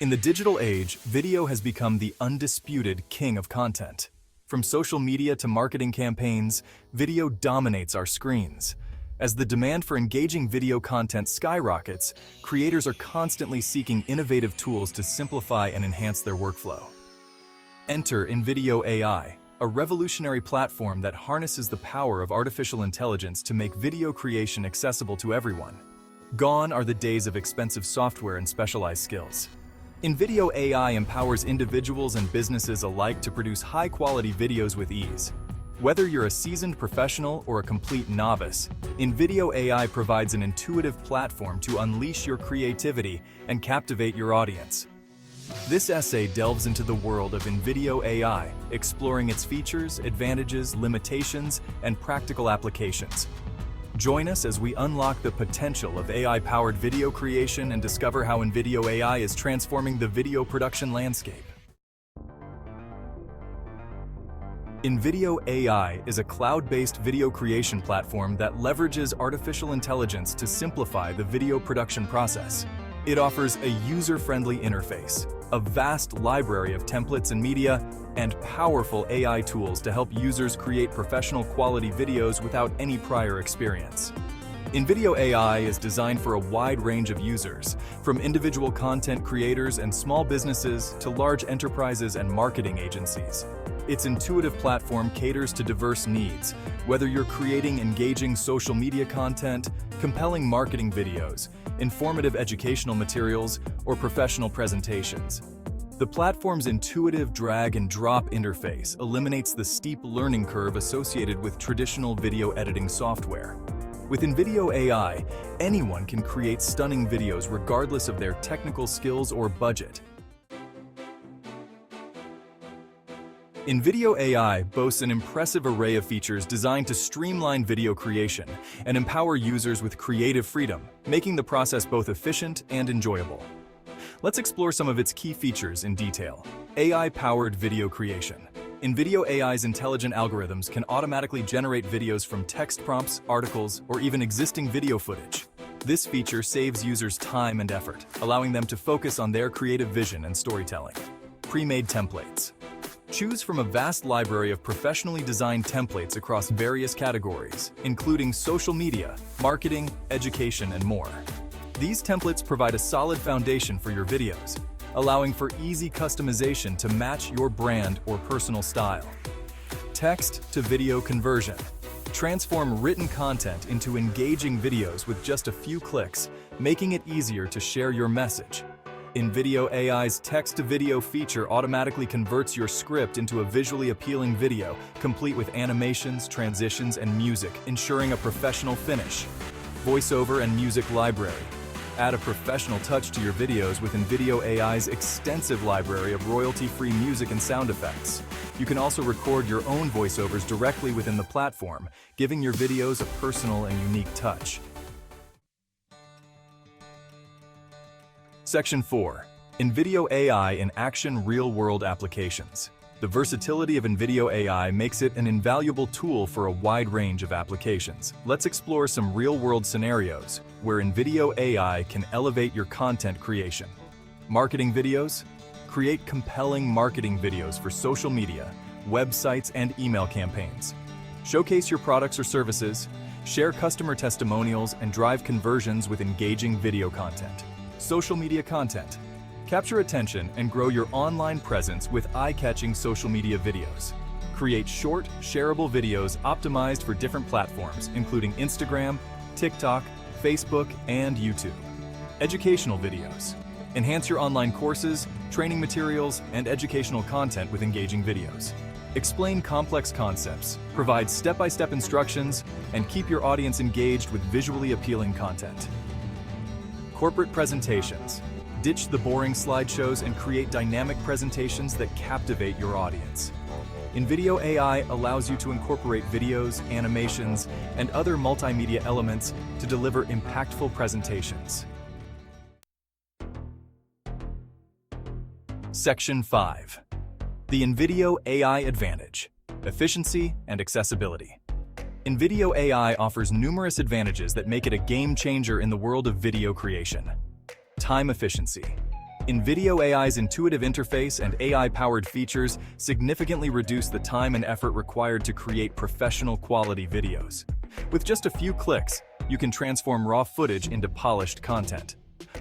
In the digital age, video has become the undisputed king of content. From social media to marketing campaigns, video dominates our screens. As the demand for engaging video content skyrockets, creators are constantly seeking innovative tools to simplify and enhance their workflow. Enter InVideo AI, a revolutionary platform that harnesses the power of artificial intelligence to make video creation accessible to everyone. Gone are the days of expensive software and specialized skills. InVideo AI empowers individuals and businesses alike to produce high-quality videos with ease. Whether you're a seasoned professional or a complete novice, InVideo AI provides an intuitive platform to unleash your creativity and captivate your audience. This essay delves into the world of InVideo AI, exploring its features, advantages, limitations, and practical applications. Join us as we unlock the potential of AI-powered video creation and discover how InVideo AI is transforming the video production landscape. InVideo AI is a cloud-based video creation platform that leverages artificial intelligence to simplify the video production process. It offers a user-friendly interface, a vast library of templates and media, and powerful AI tools to help users create professional quality videos without any prior experience. InVideo AI is designed for a wide range of users, from individual content creators and small businesses to large enterprises and marketing agencies. Its intuitive platform caters to diverse needs, whether you're creating engaging social media content, compelling marketing videos, informative educational materials, or professional presentations. The platform's intuitive drag-and-drop interface eliminates the steep learning curve associated with traditional video editing software. With InVideo AI, anyone can create stunning videos regardless of their technical skills or budget. InVideo AI boasts an impressive array of features designed to streamline video creation and empower users with creative freedom, making the process both efficient and enjoyable. Let's explore some of its key features in detail. AI-powered video creation. InVideo AI's intelligent algorithms can automatically generate videos from text prompts, articles, or even existing video footage. This feature saves users time and effort, allowing them to focus on their creative vision and storytelling. Pre-made templates. Choose from a vast library of professionally designed templates across various categories, including social media, marketing, education, and more. These templates provide a solid foundation for your videos, allowing for easy customization to match your brand or personal style. Text-to-video conversion. Transform written content into engaging videos with just a few clicks, making it easier to share your message. InVideo AI's text-to-video feature automatically converts your script into a visually appealing video, complete with animations, transitions, and music, ensuring a professional finish. Voiceover and music library. Add a professional touch to your videos with InVideo AI's extensive library of royalty-free music and sound effects. You can also record your own voiceovers directly within the platform, giving your videos a personal and unique touch. Section 4. InVideo AI in Action Real-World Applications. The versatility of InVideo AI makes it an invaluable tool for a wide range of applications. Let's explore some real-world scenarios where InVideo AI can elevate your content creation. Marketing videos. Create compelling marketing videos for social media, websites, and email campaigns. Showcase your products or services, share customer testimonials, and drive conversions with engaging video content. Social media content. Capture attention and grow your online presence with eye-catching social media videos. Create short, shareable videos optimized for different platforms, including Instagram, TikTok, Facebook, and YouTube. Educational videos. Enhance your online courses, training materials, and educational content with engaging videos. Explain complex concepts, provide step-by-step instructions, and keep your audience engaged with visually appealing content. Corporate presentations. Ditch the boring slideshows and create dynamic presentations that captivate your audience. InVideo AI allows you to incorporate videos, animations, and other multimedia elements to deliver impactful presentations. Section 5. The InVideo AI Advantage: Efficiency and Accessibility. InVideo AI offers numerous advantages that make it a game changer in the world of video creation. Time efficiency. InVideo AI's intuitive interface and AI-powered features significantly reduce the time and effort required to create professional quality videos. With just a few clicks, you can transform raw footage into polished content.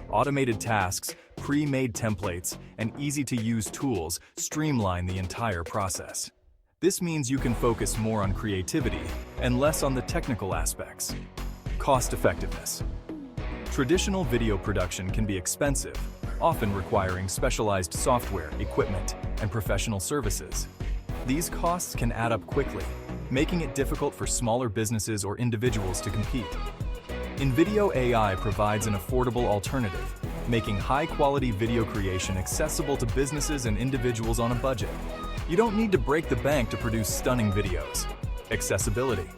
Automated tasks, pre-made templates, and easy-to-use tools streamline the entire process. This means you can focus more on creativity and less on the technical aspects. Cost-effectiveness. Traditional video production can be expensive, often requiring specialized software, equipment, and professional services. These costs can add up quickly, making it difficult for smaller businesses or individuals to compete. InVideo AI provides an affordable alternative, making high-quality video creation accessible to businesses and individuals on a budget. You don't need to break the bank to produce stunning videos. Accessibility.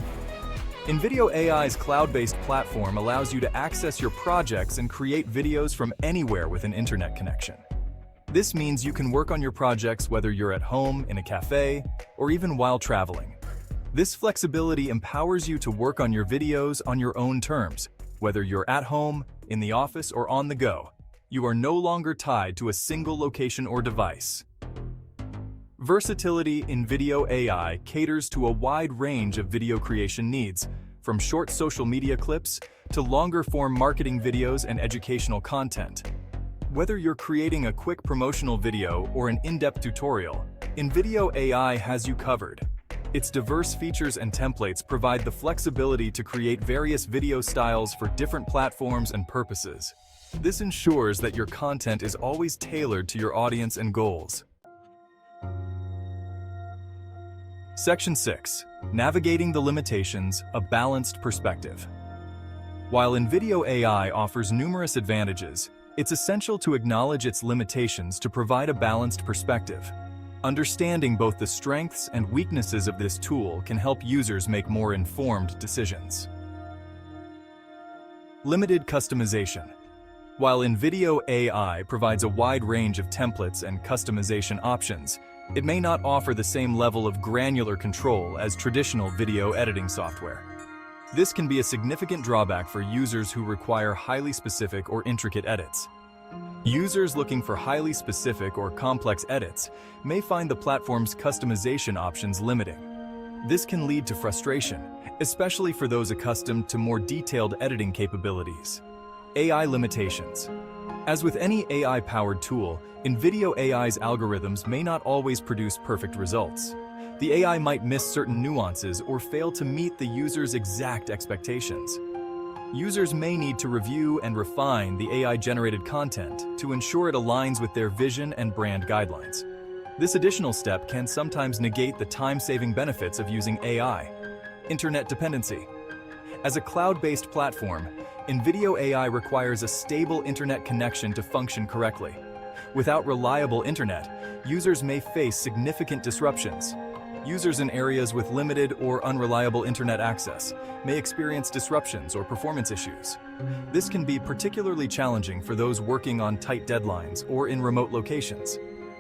InVideo AI's cloud-based platform allows you to access your projects and create videos from anywhere with an internet connection. This means you can work on your projects whether you're at home, in a cafe, or even while traveling. This flexibility empowers you to work on your videos on your own terms, whether you're at home, in the office, or on the go. You are no longer tied to a single location or device. Versatility. InVideo AI caters to a wide range of video creation needs, from short social media clips to longer-form marketing videos and educational content. Whether you're creating a quick promotional video or an in-depth tutorial, InVideo AI has you covered. Its diverse features and templates provide the flexibility to create various video styles for different platforms and purposes. This ensures that your content is always tailored to your audience and goals. Section 6. Navigating the limitations, a balanced perspective. While InVideo AI offers numerous advantages, it's essential to acknowledge its limitations to provide a balanced perspective. Understanding both the strengths and weaknesses of this tool can help users make more informed decisions. Limited customization. While InVideo AI provides a wide range of templates and customization options, it may not offer the same level of granular control as traditional video editing software. This can be a significant drawback for users who require highly specific or intricate edits. Users looking for highly specific or complex edits may find the platform's customization options limiting. This can lead to frustration, especially for those accustomed to more detailed editing capabilities. AI limitations. As with any AI-powered tool, InVideo AI's algorithms may not always produce perfect results. The AI might miss certain nuances or fail to meet the user's exact expectations. Users may need to review and refine the AI-generated content to ensure it aligns with their vision and brand guidelines. This additional step can sometimes negate the time-saving benefits of using AI. Internet dependency. As a cloud-based platform, InVideo AI requires a stable internet connection to function correctly. Without reliable internet, users may face significant disruptions. Users in areas with limited or unreliable internet access may experience disruptions or performance issues. This can be particularly challenging for those working on tight deadlines or in remote locations.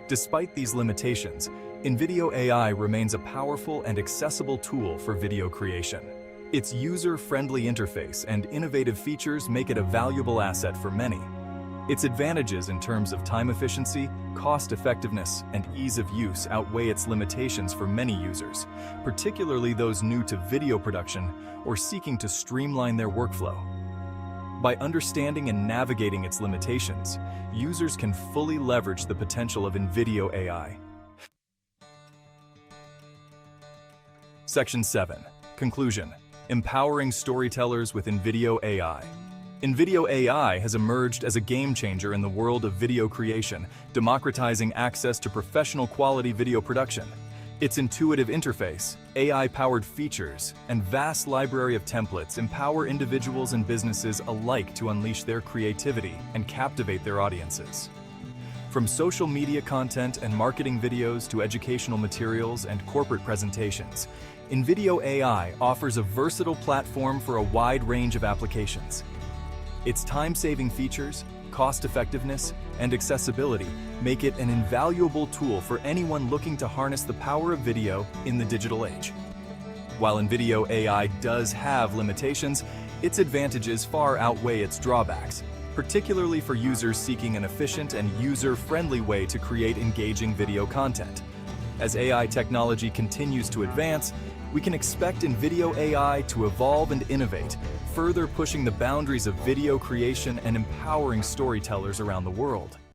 Despite these limitations, InVideo AI remains a powerful and accessible tool for video creation. Its user-friendly interface and innovative features make it a valuable asset for many. Its advantages in terms of time efficiency, cost-effectiveness, and ease of use outweigh its limitations for many users, particularly those new to video production or seeking to streamline their workflow. By understanding and navigating its limitations, users can fully leverage the potential of InVideo AI. Section 7. Conclusion. Empowering storytellers with InVideo AI. InVideo AI has emerged as a game-changer in the world of video creation, democratizing access to professional quality video production. Its intuitive interface, AI-powered features, and vast library of templates empower individuals and businesses alike to unleash their creativity and captivate their audiences. From social media content and marketing videos to educational materials and corporate presentations, InVideo AI offers a versatile platform for a wide range of applications. Its time-saving features, cost-effectiveness, and accessibility make it an invaluable tool for anyone looking to harness the power of video in the digital age. While InVideo AI does have limitations, its advantages far outweigh its drawbacks. particularly for users seeking an efficient and user-friendly way to create engaging video content. As AI technology continues to advance, we can expect InVideo AI to evolve and innovate, further pushing the boundaries of video creation and empowering storytellers around the world.